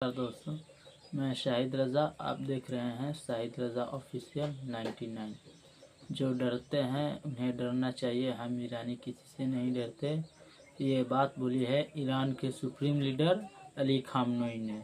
दोस्तों, मैं शाहिद रज़ा, आप देख रहे हैं शाहिद रज़ा ऑफिशियल 99। जो डरते हैं उन्हें डरना चाहिए, हम ईरानी किसी से नहीं डरते। ये बात बोली है ईरान के सुप्रीम लीडर अली खामनेई ने।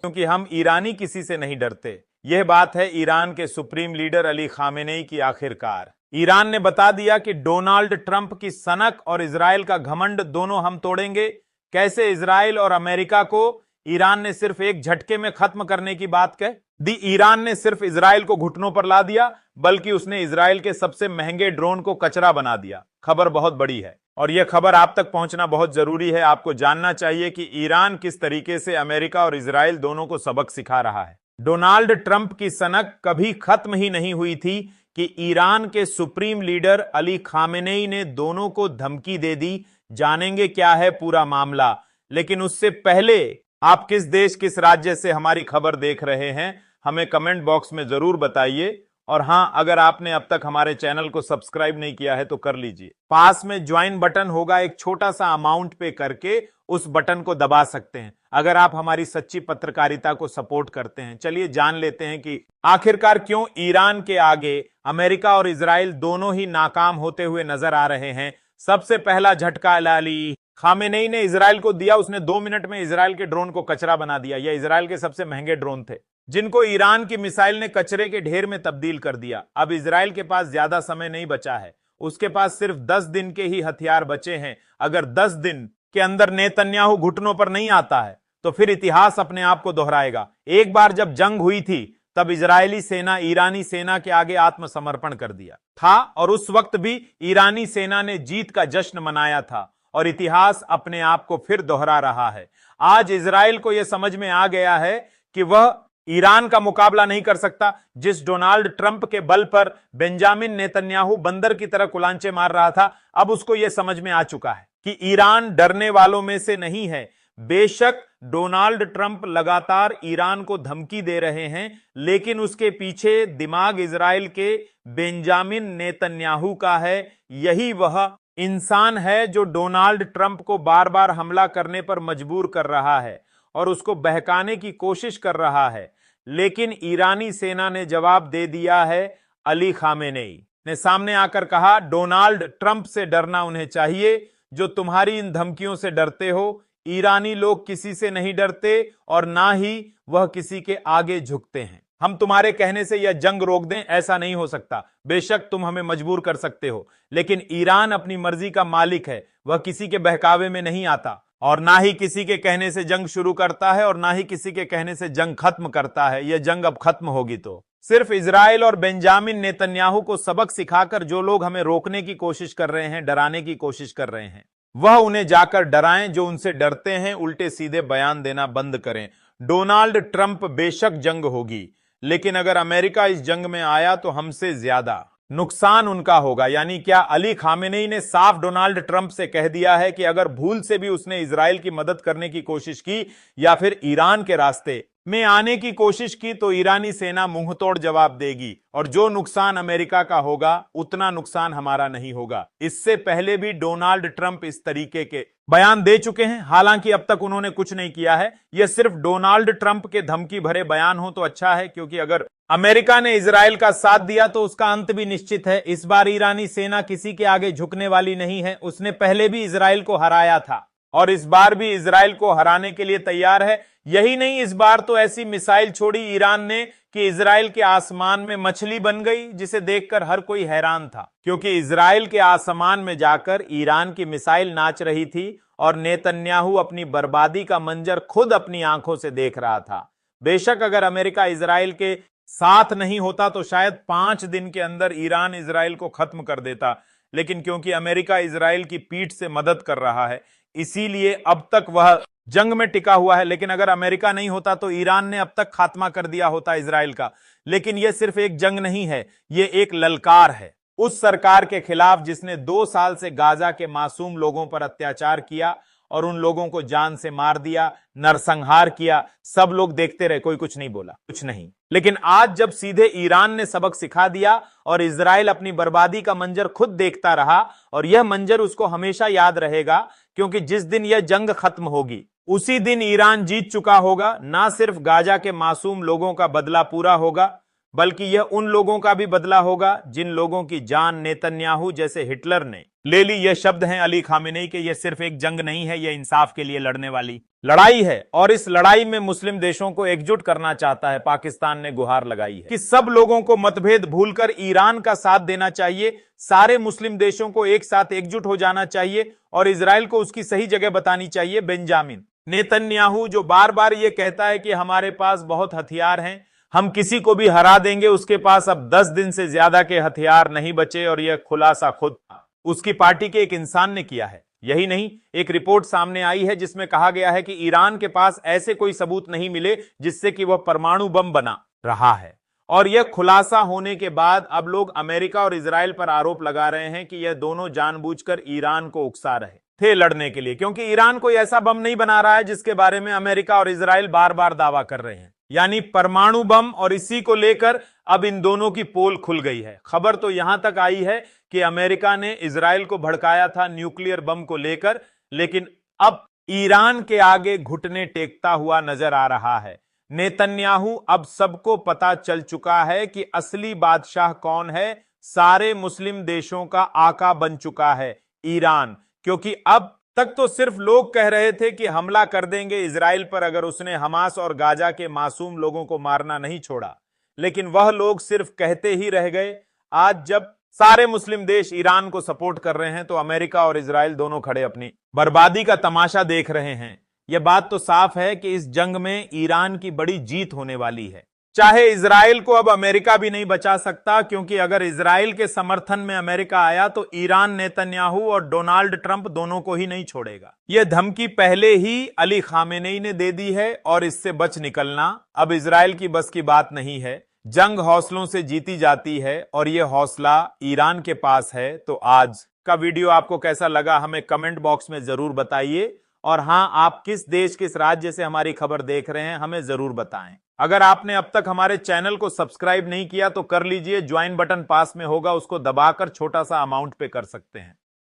क्योंकि हम ईरानी किसी से नहीं डरते, यह बात है ईरान के सुप्रीम लीडर अली खामेनेई की। आखिरकार ईरान ने बता दिया कि डोनाल्ड ट्रंप की सनक और इजराइल का घमंड दोनों हम तोड़ेंगे। कैसे इजराइल और अमेरिका को ईरान ने सिर्फ एक झटके में खत्म करने की बात कह दी। ईरान ने सिर्फ इजराइल को घुटनों पर ला दिया, बल्कि उसने इजराइल के सबसे महंगे ड्रोन को कचरा बना दिया। खबर बहुत बड़ी है और यह खबर आप तक पहुंचना बहुत जरूरी है। आपको जानना चाहिए कि ईरान किस तरीके से अमेरिका और इजराइल दोनों को सबक सिखा रहा है। डोनाल्ड ट्रंप की सनक कभी खत्म ही नहीं हुई थी कि ईरान के सुप्रीम लीडर अली खामेनेई ने दोनों को धमकी दे दी। जानेंगे क्या है पूरा मामला, लेकिन उससे पहले आप किस देश किस राज्य से हमारी खबर देख रहे हैं हमें कमेंट बॉक्स में जरूर बताइए। और हां, अगर आपने अब तक हमारे चैनल को सब्सक्राइब नहीं किया है तो कर लीजिए। पास में ज्वाइन बटन होगा, एक छोटा सा अमाउंट पे करके उस बटन को दबा सकते हैं अगर आप हमारी सच्ची पत्रकारिता को सपोर्ट करते हैं। चलिए जान लेते हैं कि आखिरकार क्यों ईरान के आगे अमेरिका और इजराइल दोनों ही नाकाम होते हुए नजर आ रहे हैं। सबसे पहला झटका अली खामेनेई ने इजराइल को दिया। उसने 2 मिनट में इजराइल के ड्रोन को कचरा बना दिया। यह इजराइल के सबसे महंगे ड्रोन थे जिनको ईरान की मिसाइल ने कचरे के ढेर में तब्दील कर दिया। अब इजराइल के पास ज्यादा समय नहीं बचा है, उसके पास सिर्फ 10 दिन के ही हथियार बचे हैं। अगर 10 दिन के अंदर नेतन्याहू घुटनों पर नहीं आता है तो फिर इतिहास अपने आप को दोहराएगा। एक बार जब जंग हुई थी तब इजरायली सेना ईरानी सेना के आगे आत्मसमर्पण कर दिया था और उस वक्त भी ईरानी सेना ने जीत का जश्न मनाया था और इतिहास अपने आप को फिर दोहरा रहा है। आज इजराइल को यह समझ में आ गया है कि वह ईरान का मुकाबला नहीं कर सकता। जिस डोनाल्ड ट्रंप के बल पर बेंजामिन नेतन्याहू बंदर की तरह कुलांचे मार रहा था, अब उसको यह समझ में आ चुका है कि ईरान डरने वालों में से नहीं है। बेशक डोनाल्ड ट्रंप लगातार ईरान को धमकी दे रहे हैं, लेकिन उसके पीछे दिमाग इजराइल के बेंजामिन नेतन्याहू का है। यही वह इंसान है जो डोनाल्ड ट्रंप को बार बार हमला करने पर मजबूर कर रहा है और उसको बहकाने की कोशिश कर रहा है। लेकिन ईरानी सेना ने जवाब दे दिया है। अली खामेनेई ने सामने आकर कहा, डोनाल्ड ट्रंप से डरना उन्हें चाहिए जो तुम्हारी इन धमकियों से डरते हो। ईरानी लोग किसी से नहीं डरते और ना ही वह किसी के आगे झुकते हैं। हम तुम्हारे कहने से यह जंग रोक दें, ऐसा नहीं हो सकता। बेशक तुम हमें मजबूर कर सकते हो, लेकिन ईरान अपनी मर्जी का मालिक है। वह किसी के बहकावे में नहीं आता और ना ही किसी के कहने से जंग शुरू करता है और ना ही किसी के कहने से जंग खत्म करता है। यह जंग अब खत्म होगी तो सिर्फ इजराइल और बेंजामिन नेतन्याहू को सबक सिखाकर जो लोग हमें रोकने की कोशिश कर रहे हैं, डराने की कोशिश कर रहे हैं, वह उन्हें जाकर डराएं। जो उनसे डरते हैं उल्टे सीधे बयान देना बंद करें। डोनाल्ड ट्रंप बेशक जंग होगी, लेकिन अगर अमेरिका इस जंग में आया तो हमसे ज्यादा नुकसान उनका होगा। यानी क्या अली खामेनेई ने साफ डोनाल्ड ट्रंप से कह दिया है कि अगर भूल से भी उसने इजराइल की मदद करने की कोशिश की या फिर ईरान के रास्ते में आने की कोशिश की तो ईरानी सेना मुंहतोड़ जवाब देगी और जो नुकसान अमेरिका का होगा उतना नुकसान हमारा नहीं होगा। इससे पहले भी डोनाल्ड ट्रंप इस तरीके के बयान दे चुके हैं, हालांकि अब तक उन्होंने कुछ नहीं किया है। यह सिर्फ डोनाल्ड ट्रंप के धमकी भरे बयान हो तो अच्छा है, क्योंकि अगर अमेरिका ने इजराइल का साथ दिया तो उसका अंत भी निश्चित है। इस बार ईरानी सेना किसी के आगे झुकने वाली नहीं है। उसने पहले भी इजराइल को हराया था और इस बार भी इजराइल को हराने के लिए तैयार है। यही नहीं, इस बार तो ऐसी मिसाइल छोड़ी ईरान ने कि इजराइल के आसमान में मछली बन गई, जिसे देखकर हर कोई हैरान था, क्योंकि इजराइल के आसमान में जाकर ईरान की मिसाइल नाच रही थी और नेतन्याहू अपनी बर्बादी का मंजर खुद अपनी आंखों से देख रहा था। बेशक अगर अमेरिका इजराइल के साथ नहीं होता तो शायद 5 दिन के अंदर ईरान इजराइल को खत्म कर देता, लेकिन क्योंकि अमेरिका इजराइल की पीठ से मदद कर रहा है, इसीलिए अब तक वह जंग में टिका हुआ है। लेकिन अगर अमेरिका नहीं होता तो ईरान ने अब तक खात्मा कर दिया होता इजराइल का। लेकिन यह सिर्फ एक जंग नहीं है, यह एक ललकार है उस सरकार के खिलाफ जिसने 2 साल से गाजा के मासूम लोगों पर अत्याचार किया और उन लोगों को जान से मार दिया, नरसंहार किया। सब लोग देखते रहे, कोई कुछ नहीं बोला, कुछ नहीं। लेकिन आज जब सीधे ईरान ने सबक सिखा दिया और इजराइल अपनी बर्बादी का मंजर खुद देखता रहा, और यह मंजर उसको हमेशा याद रहेगा, क्योंकि जिस दिन यह जंग खत्म होगी उसी दिन ईरान जीत चुका होगा। ना सिर्फ गाजा के मासूम लोगों का बदला पूरा होगा, बल्कि यह उन लोगों का भी बदला होगा जिन लोगों की जान नेतन्याहू जैसे हिटलर ने ले ली। यह शब्द हैं अली खामेनेई के। यह सिर्फ एक जंग नहीं है, यह इंसाफ के लिए लड़ने वाली लड़ाई है और इस लड़ाई में मुस्लिम देशों को एकजुट करना चाहता है। पाकिस्तान ने गुहार लगाई है कि सब लोगों को मतभेद भूलकर ईरान का साथ देना चाहिए। सारे मुस्लिम देशों को एक साथ एकजुट हो जाना चाहिए और इजराइल को उसकी सही जगह बतानी चाहिए। बेंजामिन नेतन्याहू जो बार बार यह कहता है कि हमारे पास बहुत हथियार हैं, हम किसी को भी हरा देंगे, उसके पास अब 10 दिन से ज्यादा के हथियार नहीं बचे और यह खुलासा खुद उसकी पार्टी के एक इंसान ने किया है। यही नहीं, एक रिपोर्ट सामने आई है जिसमें कहा गया है कि ईरान के पास ऐसे कोई सबूत नहीं मिले जिससे कि वह परमाणु बम बना रहा है। और यह खुलासा होने के बाद अब लोग अमेरिका और इजराइल पर आरोप लगा रहे हैं कि यह दोनों जानबूझकर ईरान को उकसा रहे थे लड़ने के लिए, क्योंकि ईरान कोई ऐसा बम नहीं बना रहा है जिसके बारे में अमेरिका और इजराइल बार बार दावा कर रहे हैं, यानी परमाणु बम। और इसी को लेकर अब इन दोनों की पोल खुल गई है। खबर तो यहां तक आई है कि अमेरिका ने इजराइल को भड़काया था न्यूक्लियर बम को लेकर, लेकिन अब ईरान के आगे घुटने टेकता हुआ नजर आ रहा है। नेतन्याहू अब सबको पता चल चुका है कि असली बादशाह कौन है। सारे मुस्लिम देशों का आका बन चुका है ईरान, क्योंकि अब तक तो सिर्फ लोग कह रहे थे कि हमला कर देंगे इजराइल पर अगर उसने हमास और गाजा के मासूम लोगों को मारना नहीं छोड़ा, लेकिन वह लोग सिर्फ कहते ही रह गए। आज जब सारे मुस्लिम देश ईरान को सपोर्ट कर रहे हैं तो अमेरिका और इजराइल दोनों खड़े अपनी बर्बादी का तमाशा देख रहे हैं। यह बात तो साफ है कि इस जंग में ईरान की बड़ी जीत होने वाली है। चाहे इजराइल को अब अमेरिका भी नहीं बचा सकता, क्योंकि अगर इजराइल के समर्थन में अमेरिका आया तो ईरान नेतन्याहू और डोनाल्ड ट्रंप दोनों को ही नहीं छोड़ेगा। यह धमकी पहले ही अली खामेनेई ने दे दी है और इससे बच निकलना अब इजराइल की बस की बात नहीं है। जंग हौसलों से जीती जाती है और यह हौसला ईरान के पास है। तो आज का वीडियो आपको कैसा लगा हमें कमेंट बॉक्स में जरूर बताइए, और हां, आप किस देश किस राज्य से हमारी खबर देख रहे हैं हमें जरूर बताएं। अगर आपने अब तक हमारे चैनल को सब्सक्राइब नहीं किया तो कर लीजिए, ज्वाइन बटन पास में होगा, उसको दबाकर छोटा सा अमाउंट पे कर सकते हैं।